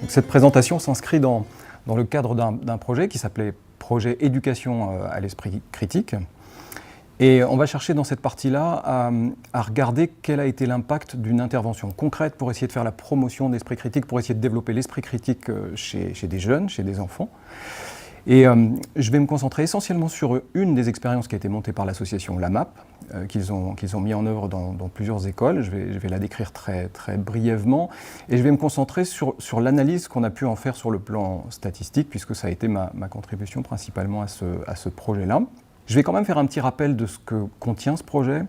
Donc, cette présentation s'inscrit dans le cadre d'un projet qui s'appelait Projet Éducation à l'esprit critique. Et on va chercher dans cette partie-là à regarder quel a été l'impact d'une intervention concrète pour essayer de faire la promotion de l'esprit critique, pour essayer de développer l'esprit critique chez des jeunes, chez des enfants. Et je vais me concentrer essentiellement sur une des expériences qui a été montée par l'association LAMAP, qu'ils ont mis en œuvre dans plusieurs écoles. Je vais la décrire très brièvement. Et je vais me concentrer sur l'analyse qu'on a pu en faire sur le plan statistique, puisque ça a été ma contribution principalement à ce projet-là. Je vais quand même faire un petit rappel de ce que contient ce projet,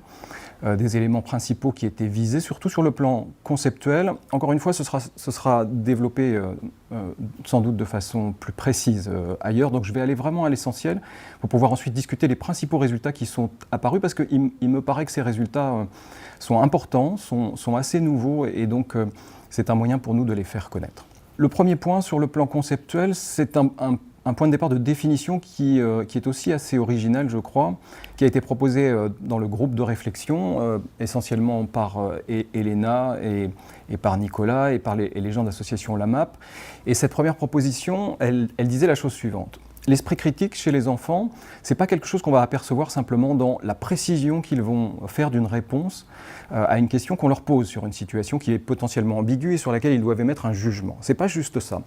des éléments principaux qui étaient visés, surtout sur le plan conceptuel. Encore une fois, ce sera développé sans doute de façon plus précise ailleurs, donc je vais aller vraiment à l'essentiel pour pouvoir ensuite discuter les principaux résultats qui sont apparus, parce qu'il me paraît que ces résultats sont importants, sont assez nouveaux, et donc c'est un moyen pour nous de les faire connaître. Le premier point sur le plan conceptuel, c'est un point de départ de définition qui est aussi assez original, je crois, qui a été proposé dans le groupe de réflexion, essentiellement par Elena et par Nicolas et par les gens de l'association LAMAP. Et cette première proposition, elle disait la chose suivante. L'esprit critique chez les enfants, ce n'est pas quelque chose qu'on va apercevoir simplement dans la précision qu'ils vont faire d'une réponse à une question qu'on leur pose sur une situation qui est potentiellement ambiguë et sur laquelle ils doivent émettre un jugement. Ce n'est pas juste ça.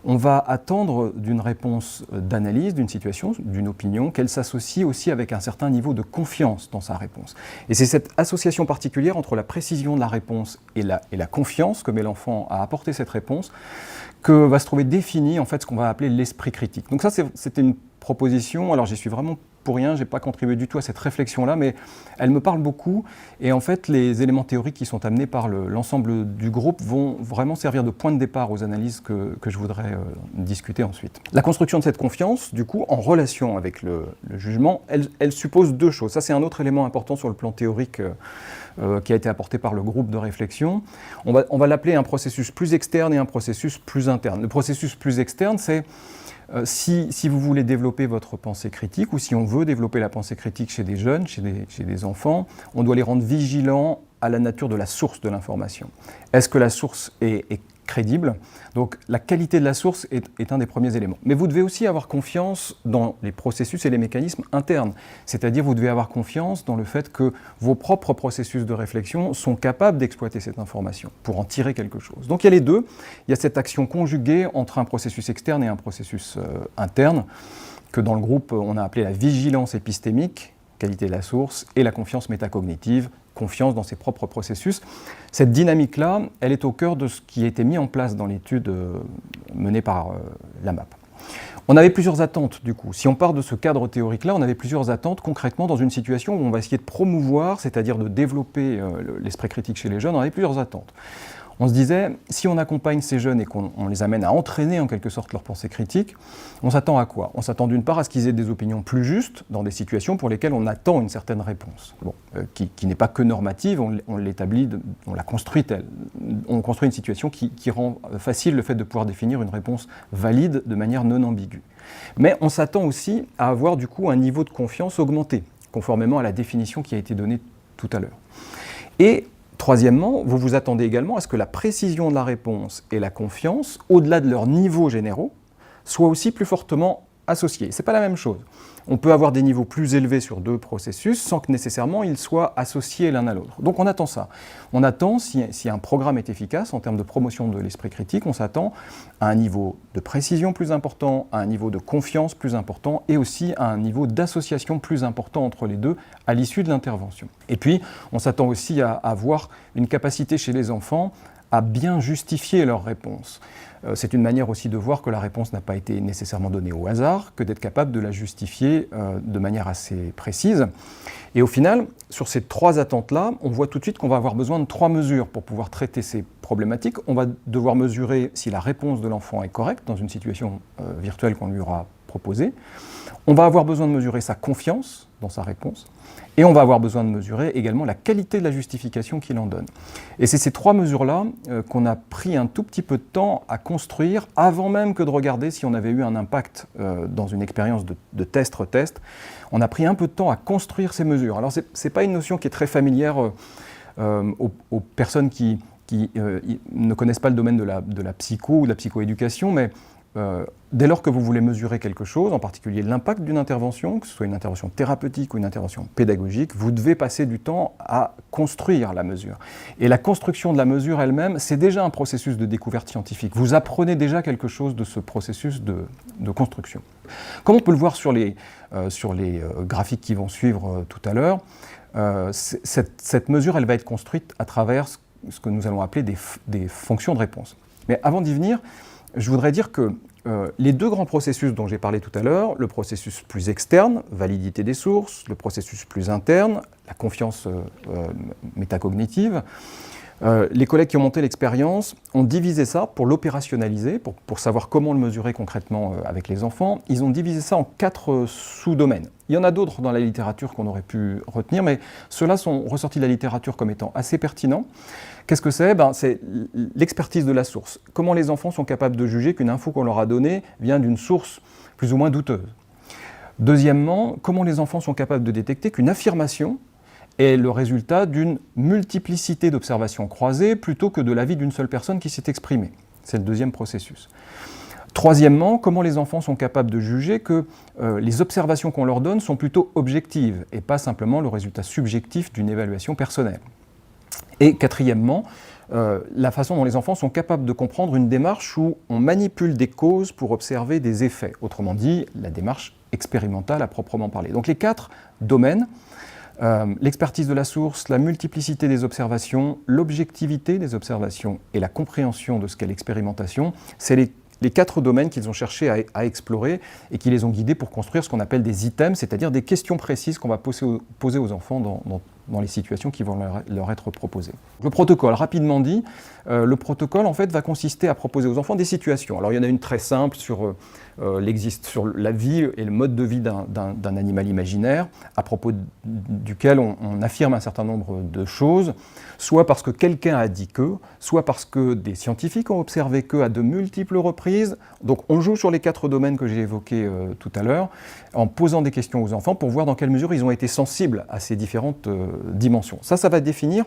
On va attendre d'une réponse d'analyse d'une situation, d'une opinion, qu'elle s'associe aussi avec un certain niveau de confiance dans sa réponse. Et c'est cette association particulière entre la précision de la réponse et la confiance que met l'enfant à apporter cette réponse que va se trouver défini en fait ce qu'on va appeler l'esprit critique. Donc ça, c'était une proposition, alors j'y suis vraiment pour rien, je n'ai pas contribué du tout à cette réflexion-là, mais elle me parle beaucoup, et en fait les éléments théoriques qui sont amenés par l'ensemble du groupe vont vraiment servir de point de départ aux analyses que je voudrais discuter ensuite. La construction de cette confiance, du coup, en relation avec le jugement, elle suppose deux choses. Ça, c'est un autre élément important sur le plan théorique qui a été apporté par le groupe de réflexion. On va l'appeler un processus plus externe et un processus plus interne. Le processus plus externe, c'est si vous voulez développer votre pensée critique, ou si on veut développer la pensée critique chez des jeunes, chez des enfants, on doit les rendre vigilants à la nature de la source de l'information. Est-ce que la source est crédible? Donc la qualité de la source est un des premiers éléments. Mais vous devez aussi avoir confiance dans les processus et les mécanismes internes. C'est-à-dire vous devez avoir confiance dans le fait que vos propres processus de réflexion sont capables d'exploiter cette information pour en tirer quelque chose. Donc il y a les deux. Il y a cette action conjuguée entre un processus externe et un processus interne que dans le groupe on a appelé la vigilance épistémique, qualité de la source, et la confiance métacognitive, confiance dans ses propres processus. Cette dynamique-là, elle est au cœur de ce qui a été mis en place dans l'étude menée par LAMAP. On avait plusieurs attentes, du coup. Si on part de ce cadre théorique-là, on avait plusieurs attentes concrètement dans une situation où on va essayer de promouvoir, c'est-à-dire de développer l'esprit critique chez les jeunes, on avait plusieurs attentes. On se disait, si on accompagne ces jeunes et qu'on les amène à entraîner en quelque sorte leur pensée critique, on s'attend à quoi? On s'attend d'une part à ce qu'ils aient des opinions plus justes dans des situations pour lesquelles on attend une certaine réponse, qui n'est pas que normative, on l'établit, on la construit telle. On construit une situation qui rend facile le fait de pouvoir définir une réponse valide de manière non ambiguë. Mais on s'attend aussi à avoir du coup un niveau de confiance augmenté, conformément à la définition qui a été donnée tout à l'heure. Et troisièmement, vous vous attendez également à ce que la précision de la réponse et la confiance, au-delà de leurs niveaux généraux, soient aussi plus fortement associés. Ce n'est pas la même chose. On peut avoir des niveaux plus élevés sur deux processus sans que nécessairement ils soient associés l'un à l'autre. Donc on attend ça. On attend, si un programme est efficace en termes de promotion de l'esprit critique, on s'attend à un niveau de précision plus important, à un niveau de confiance plus important et aussi à un niveau d'association plus important entre les deux à l'issue de l'intervention. Et puis on s'attend aussi à avoir une capacité chez les enfants à bien justifier leurs réponses. C'est une manière aussi de voir que la réponse n'a pas été nécessairement donnée au hasard, que d'être capable de la justifier de manière assez précise. Et au final, sur ces trois attentes-là, on voit tout de suite qu'on va avoir besoin de trois mesures pour pouvoir traiter ces problématiques. On va devoir mesurer si la réponse de l'enfant est correcte dans une situation virtuelle qu'on lui aura proposée. On va avoir besoin de mesurer sa confiance dans sa réponse. Et on va avoir besoin de mesurer également la qualité de la justification qu'il en donne. Et c'est ces trois mesures-là qu'on a pris un tout petit peu de temps à construire avant même que de regarder si on avait eu un impact dans une expérience de test-retest. On a pris un peu de temps à construire ces mesures. Alors ce n'est pas une notion qui est très familière aux personnes qui qui ne connaissent pas le domaine de la psycho ou de la psychoéducation, mais dès lors que vous voulez mesurer quelque chose, en particulier l'impact d'une intervention, que ce soit une intervention thérapeutique ou une intervention pédagogique, vous devez passer du temps à construire la mesure. Et la construction de la mesure elle-même, c'est déjà un processus de découverte scientifique. Vous apprenez déjà quelque chose de ce processus de construction. Comme on peut le voir sur les graphiques qui vont suivre tout à l'heure, cette mesure, elle va être construite à travers ce que nous allons appeler des fonctions de réponse. Mais avant d'y venir, je voudrais dire que les deux grands processus dont j'ai parlé tout à l'heure, le processus plus externe, validité des sources, le processus plus interne, la confiance métacognitive, les collègues qui ont monté l'expérience ont divisé ça pour l'opérationnaliser, pour savoir comment le mesurer concrètement avec les enfants. Ils ont divisé ça en 4 sous-domaines. Il y en a d'autres dans la littérature qu'on aurait pu retenir, mais ceux-là sont ressortis de la littérature comme étant assez pertinents. Qu'est-ce que c'est ? C'est l'expertise de la source. Comment les enfants sont capables de juger qu'une info qu'on leur a donnée vient d'une source plus ou moins douteuse. Deuxièmement, comment les enfants sont capables de détecter qu'une affirmation est le résultat d'une multiplicité d'observations croisées plutôt que de l'avis d'une seule personne qui s'est exprimée. C'est le deuxième processus. Troisièmement, comment les enfants sont capables de juger que les observations qu'on leur donne sont plutôt objectives et pas simplement le résultat subjectif d'une évaluation personnelle. Et quatrièmement, la façon dont les enfants sont capables de comprendre une démarche où on manipule des causes pour observer des effets. Autrement dit, la démarche expérimentale à proprement parler. Donc les 4 domaines, l'expertise de la source, la multiplicité des observations, l'objectivité des observations et la compréhension de ce qu'est l'expérimentation, c'est les 4 domaines qu'ils ont cherché à explorer et qui les ont guidés pour construire ce qu'on appelle des items, c'est-à-dire des questions précises qu'on va poser aux enfants dans les situations qui vont leur être proposées. Le protocole, rapidement dit, le protocole en fait va consister à proposer aux enfants des situations. Alors il y en a une très simple sur la vie et le mode de vie d'un animal imaginaire, à propos duquel on affirme un certain nombre de choses, soit parce que quelqu'un a dit que, soit parce que des scientifiques ont observé que à de multiples reprises. Donc on joue sur les 4 domaines que j'ai évoqués tout à l'heure, en posant des questions aux enfants pour voir dans quelle mesure ils ont été sensibles à ces différentes dimensions. Ça va définir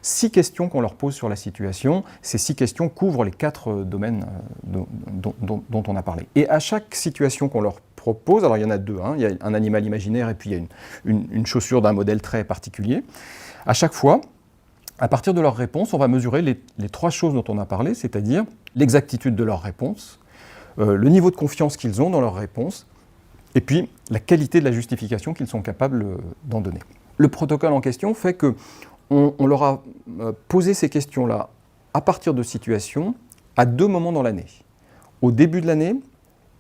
6 questions qu'on leur pose sur la situation. Ces 6 questions couvrent les 4 domaines dont on a parlé. Et à chaque situation qu'on leur propose, alors il y en a 2, il y a un animal imaginaire et puis il y a une chaussure d'un modèle très particulier. À chaque fois, à partir de leurs réponses, on va mesurer les 3 choses dont on a parlé, c'est-à-dire l'exactitude de leurs réponses, le niveau de confiance qu'ils ont dans leurs réponses, et puis la qualité de la justification qu'ils sont capables d'en donner. Le protocole en question fait que on leur a posé ces questions-là à partir de situations à 2 moments dans l'année. Au début de l'année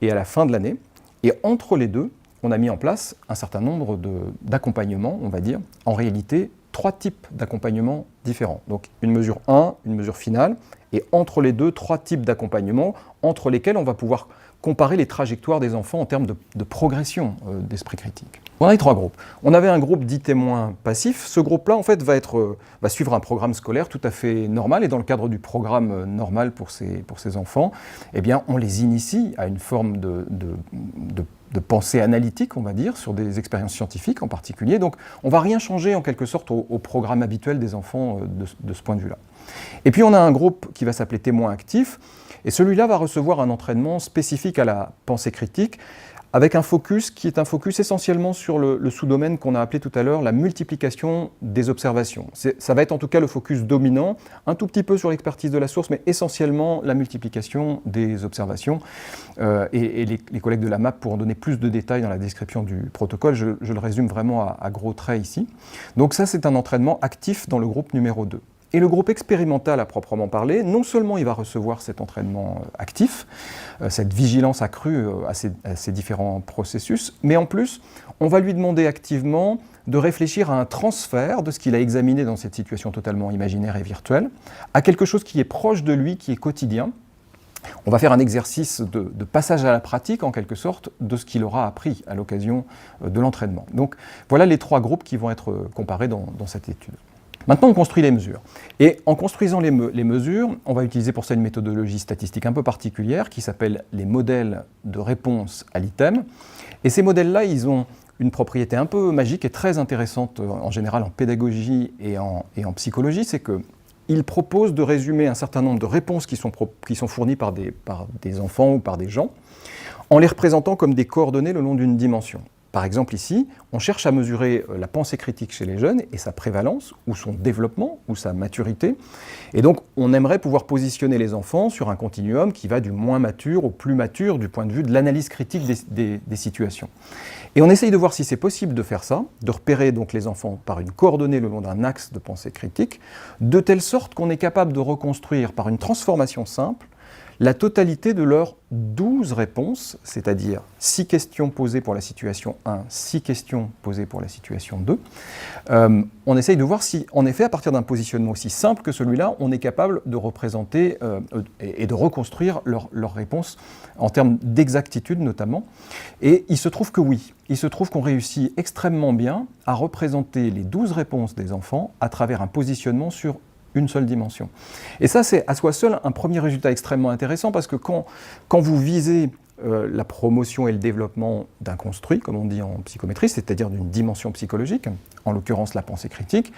et à la fin de l'année. Et entre les deux, on a mis en place un certain nombre d'accompagnements, on va dire. En réalité, 3 types d'accompagnements différents. Donc une mesure 1, une mesure finale, et entre les deux, 3 types d'accompagnements entre lesquels on va pouvoir comparer les trajectoires des enfants en termes de progression d'esprit critique. On a les 3 groupes. On avait un groupe dit témoin passif. Ce groupe-là, en fait, va suivre un programme scolaire tout à fait normal. Et dans le cadre du programme normal pour ces enfants, eh bien, on les initie à une forme de pensée analytique, on va dire, sur des expériences scientifiques en particulier. Donc, on ne va rien changer, en quelque sorte, au programme habituel des enfants de ce point de vue-là. Et puis, on a un groupe qui va s'appeler témoin actif. Et celui-là va recevoir un entraînement spécifique à la pensée critique, avec un focus qui est un focus essentiellement sur le sous-domaine qu'on a appelé tout à l'heure la multiplication des observations. Ça va être en tout cas le focus dominant, un tout petit peu sur l'expertise de la source, mais essentiellement la multiplication des observations. Et les collègues de la MAP pourront donner plus de détails dans la description du protocole. Je le résume vraiment à gros traits ici. Donc ça, c'est un entraînement actif dans le groupe numéro 2. Et le groupe expérimental à proprement parler, non seulement il va recevoir cet entraînement actif, cette vigilance accrue à ces différents processus, mais en plus, on va lui demander activement de réfléchir à un transfert de ce qu'il a examiné dans cette situation totalement imaginaire et virtuelle, à quelque chose qui est proche de lui, qui est quotidien. On va faire un exercice de passage à la pratique, en quelque sorte, de ce qu'il aura appris à l'occasion de l'entraînement. Donc voilà les 3 groupes qui vont être comparés dans cette étude. Maintenant, on construit les mesures. Et en construisant les mesures, on va utiliser pour ça une méthodologie statistique un peu particulière qui s'appelle les modèles de réponse à l'item. Et ces modèles-là, ils ont une propriété un peu magique et très intéressante en général en pédagogie et en psychologie, c'est que il propose de résumer un certain nombre de réponses qui sont fournies par des enfants ou par des gens, en les représentant comme des coordonnées le long d'une dimension. Par exemple ici, on cherche à mesurer la pensée critique chez les jeunes et sa prévalence, ou son développement, ou sa maturité. Et donc on aimerait pouvoir positionner les enfants sur un continuum qui va du moins mature au plus mature du point de vue de l'analyse critique des situations. Et on essaye de voir si c'est possible de faire ça, de repérer donc les enfants par une coordonnée le long d'un axe de pensée critique, de telle sorte qu'on est capable de reconstruire par une transformation simple la totalité de leurs 12 réponses, c'est-à-dire 6 questions posées pour la situation 1, 6 questions posées pour la situation 2. On essaye de voir si, en effet, à partir d'un positionnement aussi simple que celui-là, on est capable de représenter et de reconstruire leurs réponses en termes d'exactitude notamment. Et il se trouve que oui, il se trouve qu'on réussit extrêmement bien à représenter les 12 réponses des enfants à travers un positionnement sur une seule dimension. Et ça, c'est à soi seul un premier résultat extrêmement intéressant parce que quand vous visez la promotion et le développement d'un construit, comme on dit en psychométrie, c'est-à-dire d'une dimension psychologique, en l'occurrence la pensée critique,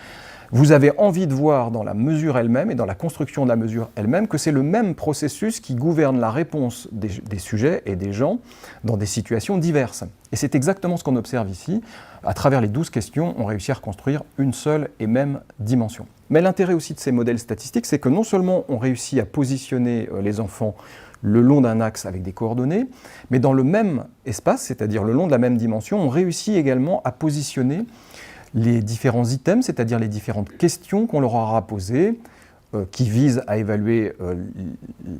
vous avez envie de voir dans la mesure elle-même et dans la construction de la mesure elle-même que c'est le même processus qui gouverne la réponse des sujets et des gens dans des situations diverses. Et c'est exactement ce qu'on observe ici. À travers les 12 questions, on réussit à reconstruire une seule et même dimension. Mais l'intérêt aussi de ces modèles statistiques, c'est que non seulement on réussit à positionner les enfants le long d'un axe avec des coordonnées, mais dans le même espace, c'est-à-dire le long de la même dimension, on réussit également à positionner les différents items, c'est-à-dire les différentes questions qu'on leur aura posées, qui visent à évaluer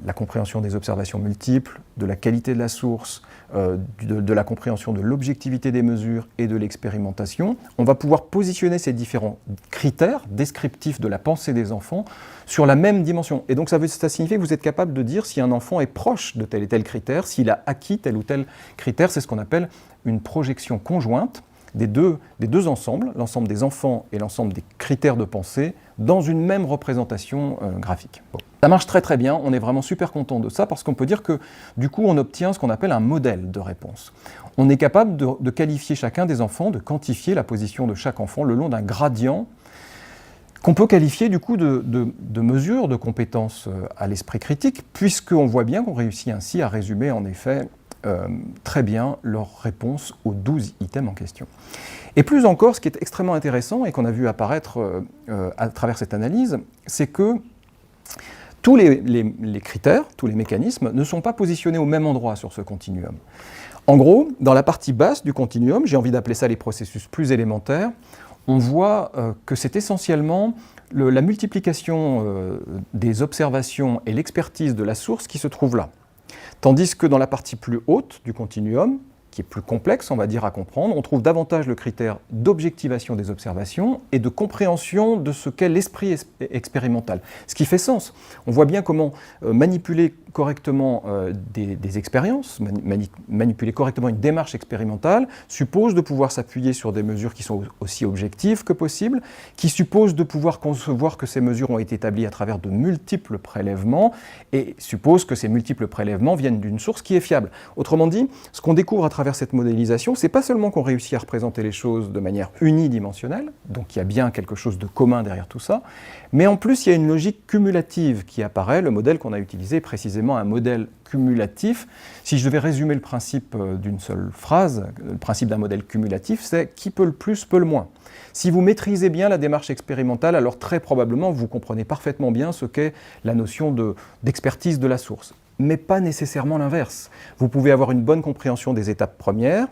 la compréhension des observations multiples, de la qualité de la source, de la compréhension de l'objectivité des mesures et de l'expérimentation. On va pouvoir positionner ces différents critères descriptifs de la pensée des enfants sur la même dimension. Et donc ça signifie que vous êtes capable de dire si un enfant est proche de tel et tel critère, s'il a acquis tel ou tel critère. C'est ce qu'on appelle une projection conjointe des deux ensembles, l'ensemble des enfants et l'ensemble des critères de pensée, dans une même représentation graphique. Bon. Ça marche très très bien, on est vraiment super content de ça, parce qu'on peut dire que du coup on obtient ce qu'on appelle un modèle de réponse. On est capable de qualifier chacun des enfants, de quantifier la position de chaque enfant le long d'un gradient qu'on peut qualifier du coup de mesure de compétence à l'esprit critique, puisqu'on voit bien qu'on réussit ainsi à résumer en effet très bien leur réponse aux 12 items en question. Et plus encore, ce qui est extrêmement intéressant et qu'on a vu apparaître à travers cette analyse, c'est que tous les critères, tous les mécanismes ne sont pas positionnés au même endroit sur ce continuum. En gros, dans la partie basse du continuum, j'ai envie d'appeler ça les processus plus élémentaires, on voit que c'est essentiellement la multiplication des observations et l'expertise de la source qui se trouve là. Tandis que dans la partie plus haute du continuum, qui est plus complexe, on va dire, à comprendre, on trouve davantage le critère d'objectivation des observations et de compréhension de ce qu'est l'esprit expérimental. Ce qui fait sens. On voit bien comment manipuler correctement des expériences, manipuler correctement une démarche expérimentale, suppose de pouvoir s'appuyer sur des mesures qui sont aussi objectives que possible, qui suppose de pouvoir concevoir que ces mesures ont été établies à travers de multiples prélèvements, et suppose que ces multiples prélèvements viennent d'une source qui est fiable. Autrement dit, ce qu'on découvre à travers cette modélisation, c'est pas seulement qu'on réussit à représenter les choses de manière unidimensionnelle, donc il y a bien quelque chose de commun derrière tout ça, mais en plus il y a une logique cumulative qui apparaît. Le modèle qu'on a utilisé précisément un modèle cumulatif. Si je devais résumer le principe d'une seule phrase, le principe d'un modèle cumulatif, c'est qui peut le plus, peut le moins. Si vous maîtrisez bien la démarche expérimentale, alors très probablement vous comprenez parfaitement bien ce qu'est la notion d'expertise de la source. Mais pas nécessairement l'inverse. Vous pouvez avoir une bonne compréhension des étapes premières,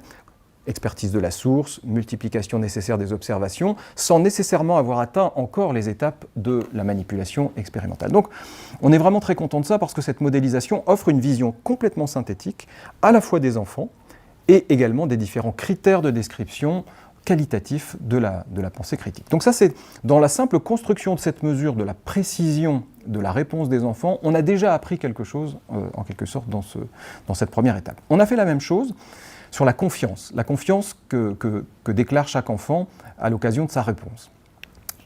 expertise de la source, multiplication nécessaire des observations, sans nécessairement avoir atteint encore les étapes de la manipulation expérimentale. Donc, on est vraiment très content de ça parce que cette modélisation offre une vision complètement synthétique, à la fois des enfants et également des différents critères de description qualitatifs de la pensée critique. Donc ça, c'est dans la simple construction de cette mesure de la précision de la réponse des enfants, on a déjà appris quelque chose, en quelque sorte, dans cette première étape. On a fait la même chose sur la confiance que déclare chaque enfant à l'occasion de sa réponse.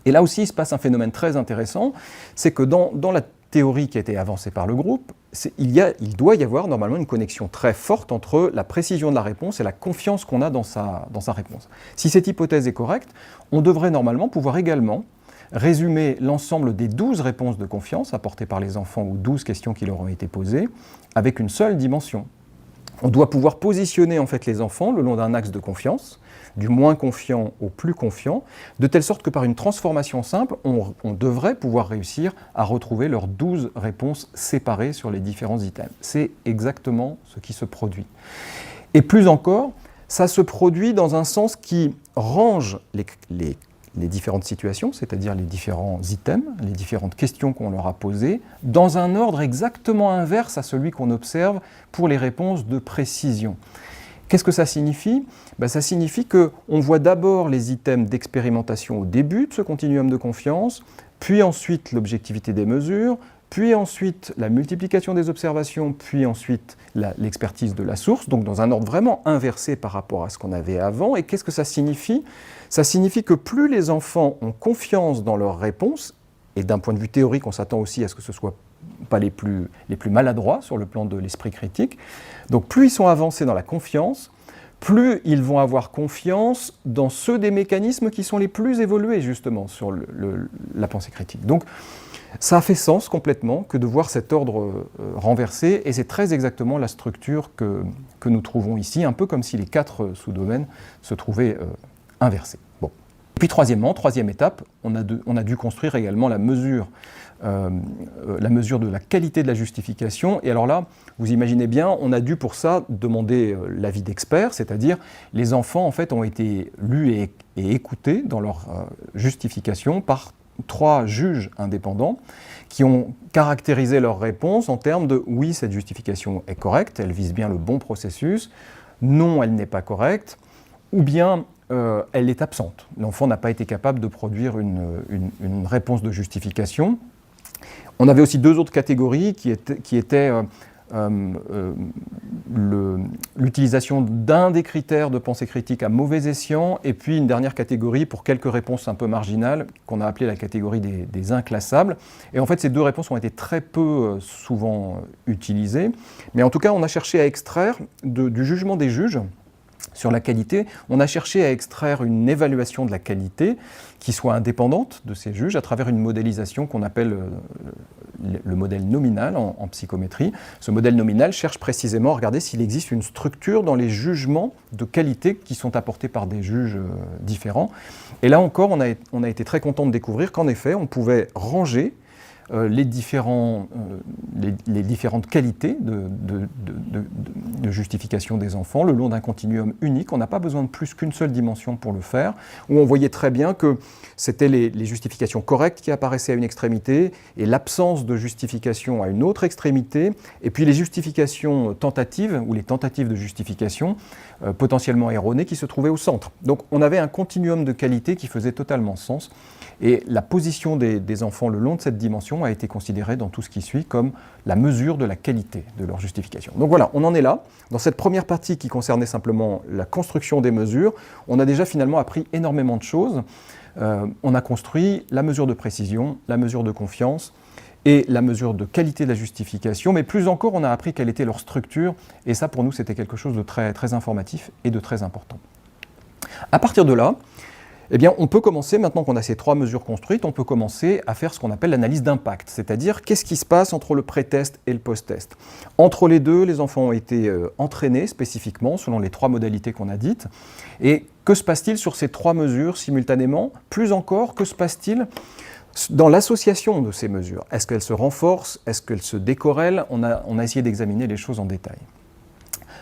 Et là aussi, il se passe un phénomène très intéressant, c'est que dans la théorie qui a été avancée par le groupe, il doit y avoir normalement une connexion très forte entre la précision de la réponse et la confiance qu'on a dans sa réponse. Si cette hypothèse est correcte, on devrait normalement pouvoir également résumer l'ensemble des 12 réponses de confiance apportées par les enfants ou 12 questions qui leur ont été posées avec une seule dimension. On doit pouvoir positionner en fait les enfants le long d'un axe de confiance, du moins confiant au plus confiant, de telle sorte que par une transformation simple, on devrait pouvoir réussir à retrouver leurs 12 réponses séparées sur les différents items. C'est exactement ce qui se produit. Et plus encore, ça se produit dans un sens qui range les différentes situations, c'est-à-dire les différents items, les différentes questions qu'on leur a posées, dans un ordre exactement inverse à celui qu'on observe pour les réponses de précision. Qu'est-ce que ça signifie ? Ça signifie qu'on voit d'abord les items d'expérimentation au début de ce continuum de confiance, puis ensuite l'objectivité des mesures, puis ensuite la multiplication des observations, puis ensuite l'expertise de la source, donc dans un ordre vraiment inversé par rapport à ce qu'on avait avant. Et qu'est-ce que ça signifie ? Ça signifie que plus les enfants ont confiance dans leurs réponses, et d'un point de vue théorique, on s'attend aussi à ce que ce ne soit pas les plus maladroits sur le plan de l'esprit critique, donc plus ils sont avancés dans la confiance, plus ils vont avoir confiance dans ceux des mécanismes qui sont les plus évolués justement sur la pensée critique. Donc ça a fait sens complètement que de voir cet ordre renversé, et c'est très exactement la structure que nous trouvons ici, un peu comme si les 4 sous-domaines se trouvaient inversés. Bon. Et puis troisième étape, on a dû construire également la mesure de la qualité de la justification. Et alors là, vous imaginez bien, on a dû pour ça demander l'avis d'experts, c'est-à-dire les enfants en fait ont été lus et écoutés dans leur justification par 3 juges indépendants qui ont caractérisé leur réponse en termes de « oui, cette justification est correcte, elle vise bien le bon processus », « non, elle n'est pas correcte », ou bien elle est absente. L'enfant n'a pas été capable de produire une réponse de justification. On avait aussi 2 autres catégories qui étaient l'utilisation d'un des critères de pensée critique à mauvais escient, et puis une dernière catégorie pour quelques réponses un peu marginales, qu'on a appelée la catégorie des inclassables. Et en fait, ces 2 réponses ont été très peu souvent utilisées. Mais en tout cas, on a cherché à extraire du jugement des juges sur la qualité, on a cherché à extraire une évaluation de la qualité qui soit indépendante de ces juges à travers une modélisation qu'on appelle le modèle nominal en psychométrie. Ce modèle nominal cherche précisément à regarder s'il existe une structure dans les jugements de qualité qui sont apportés par des juges différents. Et là encore, on a été très content de découvrir qu'en effet, on pouvait ranger les différentes qualités de justification des enfants le long d'un continuum unique. On n'a pas besoin de plus qu'une seule dimension pour le faire, où on voyait très bien que c'était les justifications correctes qui apparaissaient à une extrémité et l'absence de justification à une autre extrémité, et puis les justifications tentatives ou les tentatives de justification potentiellement erronées qui se trouvaient au centre. Donc on avait un continuum de qualité qui faisait totalement sens. Et la position des enfants le long de cette dimension a été considérée dans tout ce qui suit comme la mesure de la qualité de leur justification. Donc voilà, on en est là. Dans cette première partie qui concernait simplement la construction des mesures, on a déjà finalement appris énormément de choses. On a construit la mesure de précision, la mesure de confiance et la mesure de qualité de la justification, mais plus encore, on a appris quelle était leur structure, et ça pour nous c'était quelque chose de très, très informatif et de très important. À partir de là, eh bien, on peut commencer, maintenant qu'on a ces 3 mesures construites, on peut commencer à faire ce qu'on appelle l'analyse d'impact, c'est-à-dire qu'est-ce qui se passe entre le pré-test et le post-test. Entre les deux, les enfants ont été entraînés spécifiquement selon les 3 modalités qu'on a dites. Et que se passe-t-il sur ces 3 mesures simultanément ? Plus encore, que se passe-t-il dans l'association de ces mesures? Est-ce qu'elles se renforcent? Est-ce qu'elles se décorrèlent? On a essayé d'examiner les choses en détail.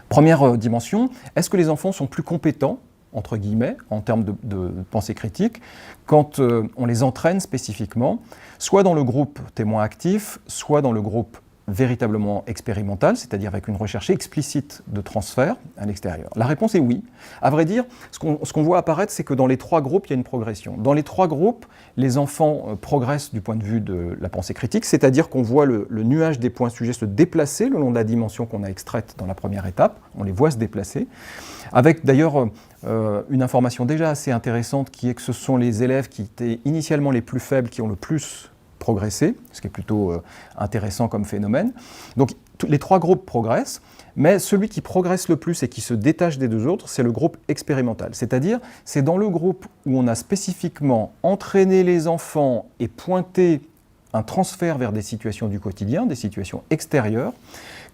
Première dimension, est-ce que les enfants sont plus compétents entre guillemets, en termes de pensée critique, quand on les entraîne spécifiquement, soit dans le groupe témoin actif, soit dans le groupe véritablement expérimental, c'est-à-dire avec une recherche explicite de transfert à l'extérieur. La réponse est oui. À vrai dire, ce qu'on voit apparaître, c'est que dans les 3 groupes, il y a une progression. Dans les 3 groupes, les enfants progressent du point de vue de la pensée critique, c'est-à-dire qu'on voit le nuage des points sujets se déplacer le long de la dimension qu'on a extraite dans la première étape, on les voit se déplacer, avec d'ailleurs une information déjà assez intéressante qui est que ce sont les élèves qui étaient initialement les plus faibles qui ont le plus progresser, ce qui est plutôt intéressant comme phénomène. Donc les 3 groupes progressent, mais celui qui progresse le plus et qui se détache des 2 autres, c'est le groupe expérimental. C'est-à-dire, c'est dans le groupe où on a spécifiquement entraîné les enfants et pointé un transfert vers des situations du quotidien, des situations extérieures,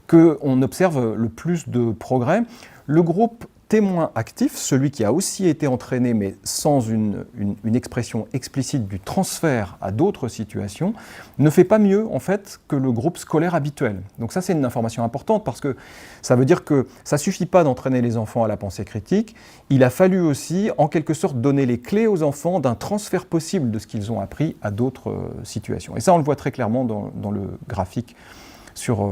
qu'on observe le plus de progrès. Le groupe témoin actif, celui qui a aussi été entraîné mais sans une expression explicite du transfert à d'autres situations, ne fait pas mieux en fait que le groupe scolaire habituel. Donc ça c'est une information importante parce que ça veut dire que ça ne suffit pas d'entraîner les enfants à la pensée critique, il a fallu aussi en quelque sorte donner les clés aux enfants d'un transfert possible de ce qu'ils ont appris à d'autres situations. Et ça on le voit très clairement dans le graphique sur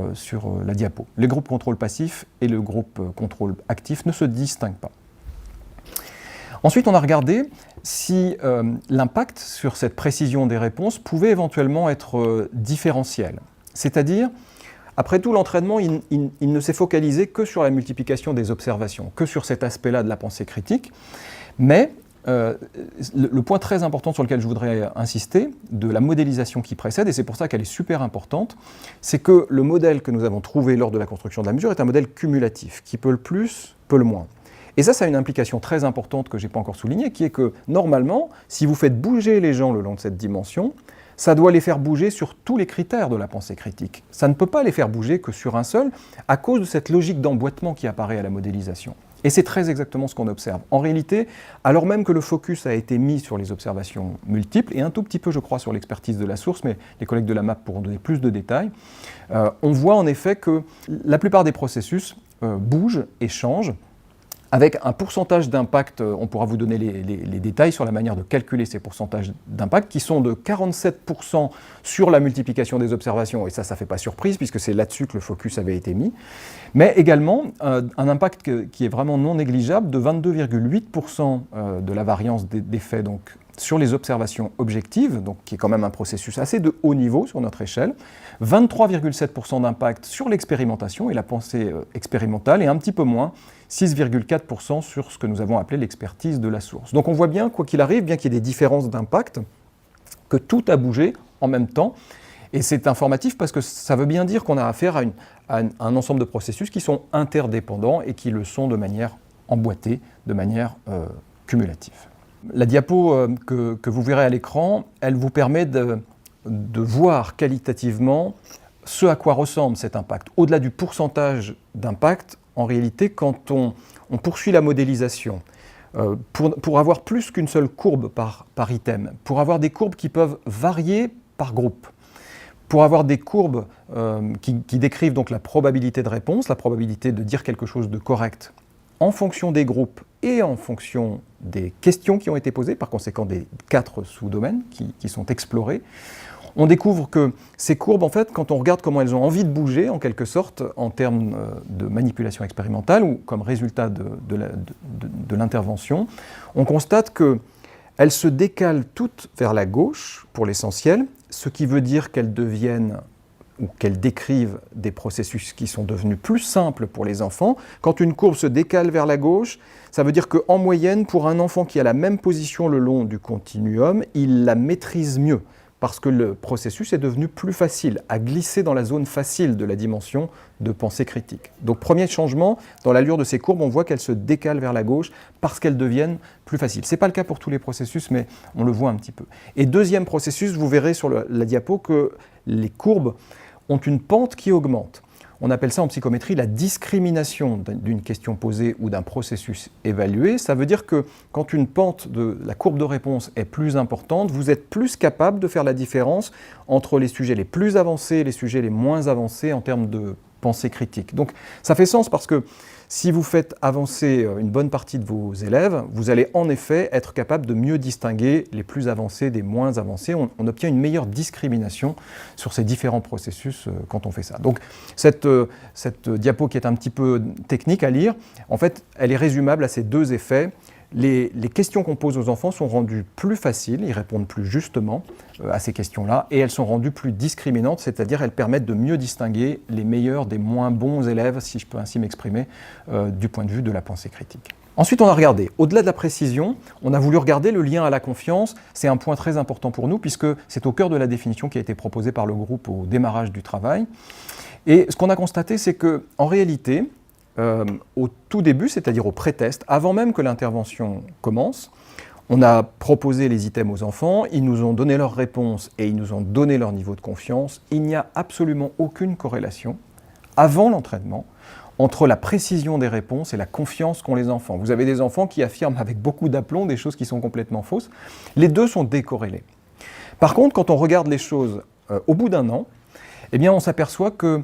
la diapo. Les groupes contrôle passif et le groupe contrôle actif ne se distinguent pas. Ensuite, on a regardé si l'impact sur cette précision des réponses pouvait éventuellement être différentiel. C'est-à-dire, après tout, l'entraînement, il ne s'est focalisé que sur la multiplication des observations, que sur cet aspect-là de la pensée critique, mais le point très important sur lequel je voudrais insister, de la modélisation qui précède, et c'est pour ça qu'elle est super importante, c'est que le modèle que nous avons trouvé lors de la construction de la mesure est un modèle cumulatif, qui peut le plus, peut le moins. Et ça a une implication très importante que je n'ai pas encore soulignée, qui est que, normalement, si vous faites bouger les gens le long de cette dimension, ça doit les faire bouger sur tous les critères de la pensée critique. Ça ne peut pas les faire bouger que sur un seul, à cause de cette logique d'emboîtement qui apparaît à la modélisation. Et c'est très exactement ce qu'on observe. En réalité, alors même que le focus a été mis sur les observations multiples, et un tout petit peu, je crois, sur l'expertise de la source, mais les collègues de la MAP pourront donner plus de détails, on voit en effet que la plupart des processus bougent et changent, avec un pourcentage d'impact, on pourra vous donner les détails sur la manière de calculer ces pourcentages d'impact, qui sont de 47% sur la multiplication des observations, et ça ne fait pas surprise, puisque c'est là-dessus que le focus avait été mis, mais également un impact qui est vraiment non négligeable, de 22,8% de la variance d'effet donc, sur les observations objectives, donc, qui est quand même un processus assez de haut niveau sur notre échelle, 23,7% d'impact sur l'expérimentation et la pensée expérimentale, et un petit peu moins, 6,4% sur ce que nous avons appelé l'expertise de la source. Donc on voit bien, quoi qu'il arrive, bien qu'il y ait des différences d'impact, que tout a bougé en même temps. Et c'est informatif parce que ça veut bien dire qu'on a affaire à un ensemble de processus qui sont interdépendants et qui le sont de manière emboîtée, de manière cumulative. La diapo que vous verrez à l'écran, elle vous permet de voir qualitativement ce à quoi ressemble cet impact. Au-delà du pourcentage d'impact, en réalité, quand on poursuit la modélisation, pour avoir plus qu'une seule courbe par item, pour avoir des courbes qui peuvent varier par groupe, pour avoir des courbes qui décrivent donc la probabilité de réponse, la probabilité de dire quelque chose de correct en fonction des groupes et en fonction des questions qui ont été posées, par conséquent des 4 sous-domaines qui sont explorés, on découvre que ces courbes, en fait, quand on regarde comment elles ont envie de bouger, en quelque sorte, en termes de manipulation expérimentale ou comme résultat de l'intervention, on constate qu'elles se décalent toutes vers la gauche, pour l'essentiel, ce qui veut dire qu'elles deviennent ou qu'elles décrivent des processus qui sont devenus plus simples pour les enfants. Quand une courbe se décale vers la gauche, ça veut dire qu'en moyenne, pour un enfant qui a la même position le long du continuum, il la maîtrise mieux, parce que le processus est devenu plus facile, à glisser dans la zone facile de la dimension de pensée critique. Donc premier changement, dans l'allure de ces courbes, on voit qu'elles se décalent vers la gauche parce qu'elles deviennent plus faciles. Ce n'est pas le cas pour tous les processus, mais on le voit un petit peu. Et deuxième processus, vous verrez sur la diapo que les courbes ont une pente qui augmente. On appelle ça en psychométrie la discrimination d'une question posée ou d'un processus évalué. Ça veut dire que quand une pente de la courbe de réponse est plus importante, vous êtes plus capable de faire la différence entre les sujets les plus avancés et les sujets les moins avancés en termes de pensée critique. Donc ça fait sens parce que si vous faites avancer une bonne partie de vos élèves, vous allez en effet être capable de mieux distinguer les plus avancés des moins avancés. On obtient une meilleure discrimination sur ces différents processus quand on fait ça. Donc cette diapo qui est un petit peu technique à lire, en fait, elle est résumable à ces deux effets. Les questions qu'on pose aux enfants sont rendues plus faciles, ils répondent plus justement à ces questions-là, et elles sont rendues plus discriminantes, c'est-à-dire elles permettent de mieux distinguer les meilleurs des moins bons élèves, si je peux ainsi m'exprimer, du point de vue de la pensée critique. Ensuite, on a regardé, au-delà de la précision, on a voulu regarder le lien à la confiance. C'est un point très important pour nous puisque c'est au cœur de la définition qui a été proposée par le groupe au démarrage du travail. Et ce qu'on a constaté, c'est qu'en réalité, au tout début, c'est-à-dire au pré-test, avant même que l'intervention commence, on a proposé les items aux enfants, ils nous ont donné leurs réponses et ils nous ont donné leur niveau de confiance. Il n'y a absolument aucune corrélation avant l'entraînement entre la précision des réponses et la confiance qu'ont les enfants. Vous avez des enfants qui affirment avec beaucoup d'aplomb des choses qui sont complètement fausses. Les deux sont décorrélés. Par contre, quand on regarde les choses au bout d'un an, eh bien, on s'aperçoit que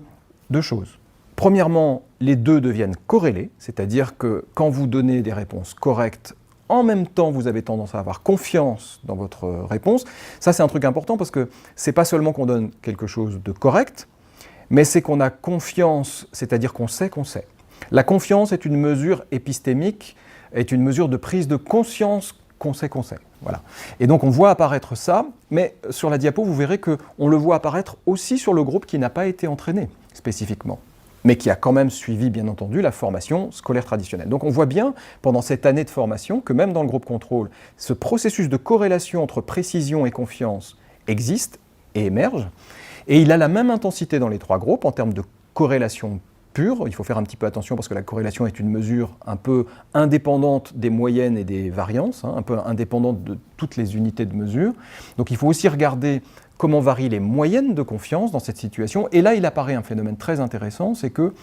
deux choses. Premièrement, les deux deviennent corrélés, c'est-à-dire que quand vous donnez des réponses correctes, en même temps, vous avez tendance à avoir confiance dans votre réponse. Ça, c'est un truc important parce que c'est pas seulement qu'on donne quelque chose de correct, mais c'est qu'on a confiance, c'est-à-dire qu'on sait qu'on sait. La confiance est une mesure épistémique, est une mesure de prise de conscience qu'on sait qu'on sait. Voilà. Et donc on voit apparaître ça, mais sur la diapo, vous verrez qu'on le voit apparaître aussi sur le groupe qui n'a pas été entraîné spécifiquement, mais qui a quand même suivi, bien entendu, la formation scolaire traditionnelle. Donc on voit bien, pendant cette année de formation, que même dans le groupe contrôle, ce processus de corrélation entre précision et confiance existe et émerge. Et il a la même intensité dans les trois groupes en termes de corrélation pure. Il faut faire un petit peu attention parce que la corrélation est une mesure un peu indépendante des moyennes et des variances, un peu indépendante de toutes les unités de mesure. Donc il faut aussi regarder comment varient les moyennes de confiance dans cette situation. Et là, il apparaît un phénomène très intéressant, c'est que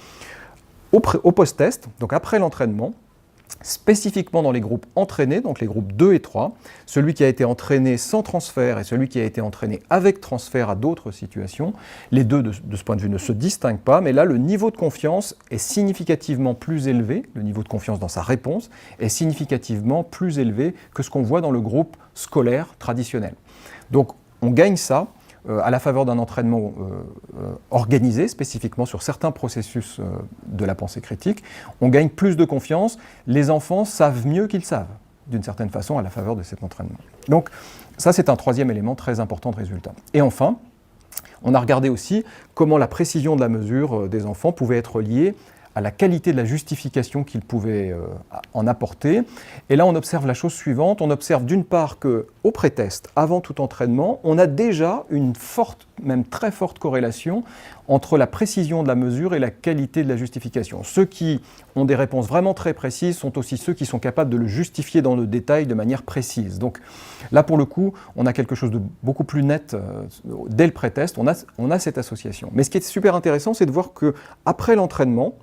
au post-test, donc après l'entraînement, spécifiquement dans les groupes entraînés, donc les groupes 2 et 3, celui qui a été entraîné sans transfert et celui qui a été entraîné avec transfert à d'autres situations, les deux de ce point de vue ne se distinguent pas, mais là le niveau de confiance est significativement plus élevé, le niveau de confiance dans sa réponse est significativement plus élevé que ce qu'on voit dans le groupe scolaire traditionnel. Donc on gagne ça à la faveur d'un entraînement organisé spécifiquement sur certains processus de la pensée critique. On gagne plus de confiance, les enfants savent mieux qu'ils savent, d'une certaine façon, à la faveur de cet entraînement. Donc ça, c'est un troisième élément très important de résultat. Et enfin, on a regardé aussi comment la précision de la mesure des enfants pouvait être liée à la qualité de la justification qu'ils pouvaient en apporter. Et là, on observe la chose suivante. On observe d'une part qu'au pré-test, avant tout entraînement, on a déjà une forte, même très forte corrélation entre la précision de la mesure et la qualité de la justification. Ceux qui ont des réponses vraiment très précises sont aussi ceux qui sont capables de le justifier dans le détail de manière précise. Donc là, pour le coup, on a quelque chose de beaucoup plus net dès le pré-test. On a cette association. Mais ce qui est super intéressant, c'est de voir qu'après l'entraînement,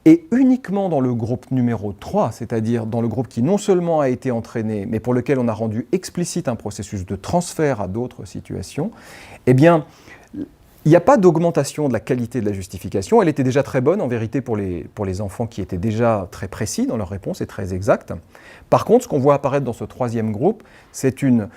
et uniquement dans le groupe numéro 3, c'est-à-dire dans le groupe qui non seulement a été entraîné, mais pour lequel on a rendu explicite un processus de transfert à d'autres situations, eh bien, il n'y a pas d'augmentation de la qualité de la justification. Elle était déjà très bonne, en vérité, pour les enfants qui étaient déjà très précis dans leurs réponses et très exacts. Par contre, ce qu'on voit apparaître dans ce troisième groupe, c'est une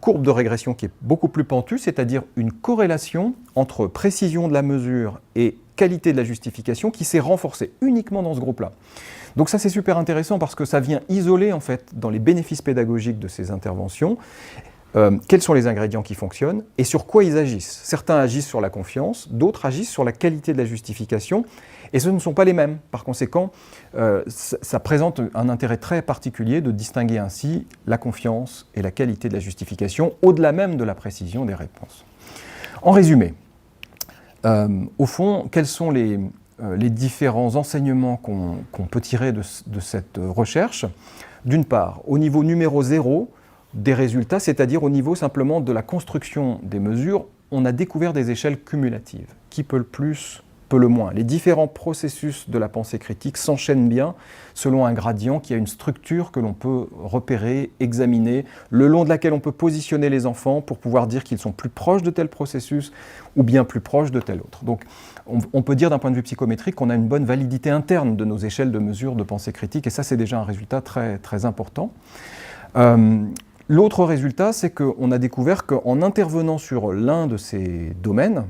courbe de régression qui est beaucoup plus pentue, c'est-à-dire une corrélation entre précision de la mesure et qualité de la justification qui s'est renforcée uniquement dans ce groupe-là. Donc ça, c'est super intéressant parce que ça vient isoler, en fait, dans les bénéfices pédagogiques de ces interventions, quels sont les ingrédients qui fonctionnent et sur quoi ils agissent. Certains agissent sur la confiance, d'autres agissent sur la qualité de la justification, et ce ne sont pas les mêmes. Par conséquent, ça présente un intérêt très particulier de distinguer ainsi la confiance et la qualité de la justification, au-delà même de la précision des réponses. En résumé, au fond, quels sont les différents enseignements qu'on peut tirer de cette recherche? D'une part, au niveau numéro 0 des résultats, c'est-à-dire au niveau simplement de la construction des mesures, on a découvert des échelles cumulatives. Qui peut le plus, peut le moins. Les différents processus de la pensée critique s'enchaînent bien selon un gradient qui a une structure que l'on peut repérer, examiner, le long de laquelle on peut positionner les enfants pour pouvoir dire qu'ils sont plus proches de tel processus ou bien plus proches de tel autre. Donc on peut dire d'un point de vue psychométrique qu'on a une bonne validité interne de nos échelles de mesure de pensée critique, et ça c'est déjà un résultat très, très important. L'autre résultat, c'est qu'on a découvert qu'en intervenant sur l'un de ces domaines,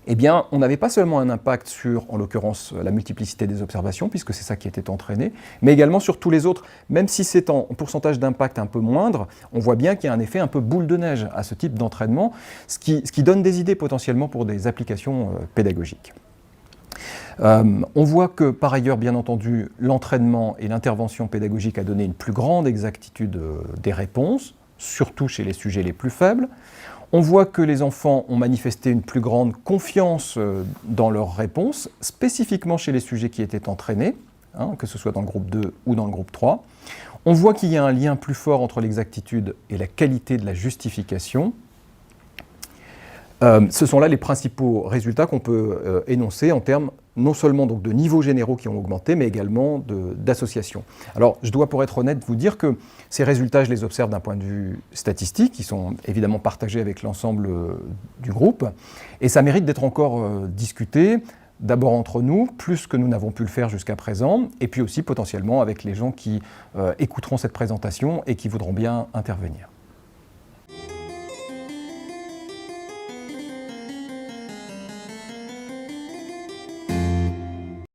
eh bien, on n'avait pas seulement un impact sur, en l'occurrence, la multiplicité des observations, puisque c'est ça qui était entraîné, mais également sur tous les autres. Même si c'est en pourcentage d'impact un peu moindre, on voit bien qu'il y a un effet un peu boule de neige à ce type d'entraînement, ce qui donne des idées potentiellement pour des applications pédagogiques. On voit que, par ailleurs, bien entendu, l'entraînement et l'intervention pédagogique a donné une plus grande exactitude des réponses, surtout chez les sujets les plus faibles. On voit que les enfants ont manifesté une plus grande confiance dans leurs réponses, spécifiquement chez les sujets qui étaient entraînés, que ce soit dans le groupe 2 ou dans le groupe 3. On voit qu'il y a un lien plus fort entre l'exactitude et la qualité de la justification. Ce sont là les principaux résultats qu'on peut énoncer en termes non seulement donc, de niveaux généraux qui ont augmenté, mais également d'associations. Alors, je dois, pour être honnête, vous dire que ces résultats, je les observe d'un point de vue statistique, qui sont évidemment partagés avec l'ensemble du groupe, et ça mérite d'être encore discuté, d'abord entre nous, plus que nous n'avons pu le faire jusqu'à présent, et puis aussi potentiellement avec les gens qui écouteront cette présentation et qui voudront bien intervenir.